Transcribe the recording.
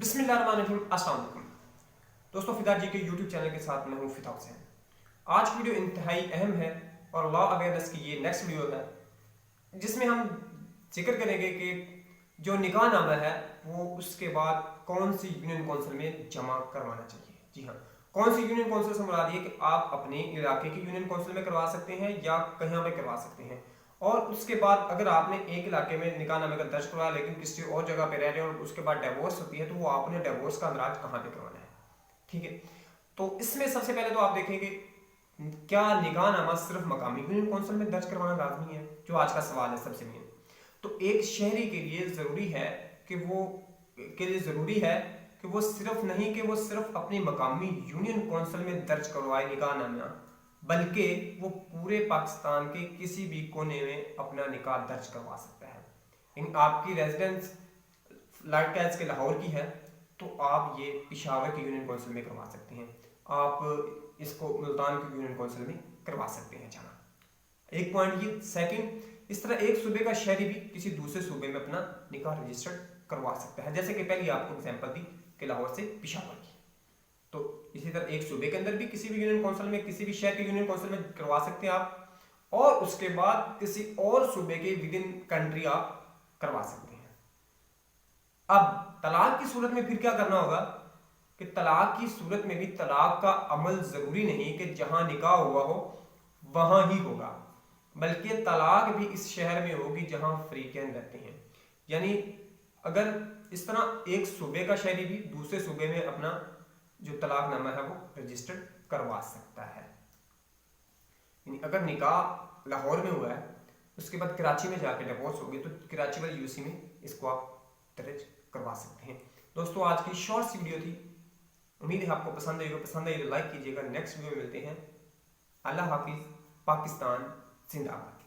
बिस्मिल्लाहिर्रहमानिर्रहीम। अस्सलाम वालेकुम दोस्तों, फिदा जी के यूट्यूब चैनल के साथ मैं हूँ फिदा हुसैन। आज की वीडियो इंतहाई अहम है और लॉ अवेयरनेस की ये नेक्स्ट वीडियो है, जिसमें हम जिक्र करेंगे कि जो निकाह नामा है वो उसके बाद कौन सी यूनियन कौंसिल में जमा करवाना चाहिए। जी हाँ, कौन सी यूनियन कौंसिल से मुराद ये कि आप अपने इलाके की यूनियन कौंसिल में करवा सकते हैं या कहीं पे करवा सकते हैं। और उसके बाद अगर आपने एक इलाके में निकाह नामे का दर्ज करवाया लेकिन किसी और जगह पे रह रहे हैं और उसके बाद डिवोर्स होती है, तो वो आपने डिवोर्स का अंदराज कहाँ पे करवाना है। ठीक है, तो इसमें सबसे पहले तो आप देखेंगे क्या निकाह नामा सिर्फ मकामी यूनियन कौंसिल में दर्ज करवाना लाजमी है, जो आज का सवाल है सबसे मेन। तो एक शहरी के लिए जरूरी है कि वो सिर्फ नहीं कि वो सिर्फ अपनी मकामी यूनियन कौंसिल में दर्ज करवाए निकाह नामा, बल्कि वो पूरे पाकिस्तान के किसी भी कोने में अपना निकाह दर्ज करवा सकता है। इन आपकी रेजिडेंस लाइट कैच के लाहौर की है तो आप ये पिशावर की यूनियन कौंसिल में करवा सकते हैं, आप इसको मुल्तान की यूनियन कौंसिल में करवा सकते हैं जमा। एक पॉइंट ये। सेकंड, इस तरह एक सूबे का शहरी भी किसी दूसरे सूबे में अपना निकाह रजिस्टर्ड करवा सकता है, जैसे कि पहले आपको एग्जांपल दी कि लाहौर से पिशावर की। तो इसी तरह एक सूबे के अंदर भी किसी भी यूनियन कौंसिल में, किसी भी शहर के यूनियन कौंसिल में करवा सकते हैं आप, और उसके बाद किसी और सूबे के विद इन कंट्री आप करवा सकते हैं। अब तलाक की सूरत में फिर क्या करना होगा कि तलाक की सूरत में भी तलाक का अमल जरूरी नहीं कि जहां निकाह हुआ हो वहां ही होगा, बल्कि तलाक भी इस शहर में होगी जहां फ्रीकैन रहते हैं। यानी अगर इस तरह एक सूबे का शहरी भी दूसरे सूबे में अपना जो तलाक नामा है वो रजिस्टर्ड करवा सकता है। यानी अगर निकाह लाहौर में हुआ है, उसके बाद कराची में जाकर डिवोर्स हो गया, तो कराची वाली यूसी में इसको आप दर्ज करवा सकते हैं। दोस्तों, आज की शॉर्ट सी वीडियो थी, उम्मीद है आपको पसंद आएगा। पसंद आई तो लाइक कीजिएगा। नेक्स्ट वीडियो में मिलते हैं। अल्लाह हाफिज। पाकिस्तान जिंदाबाद।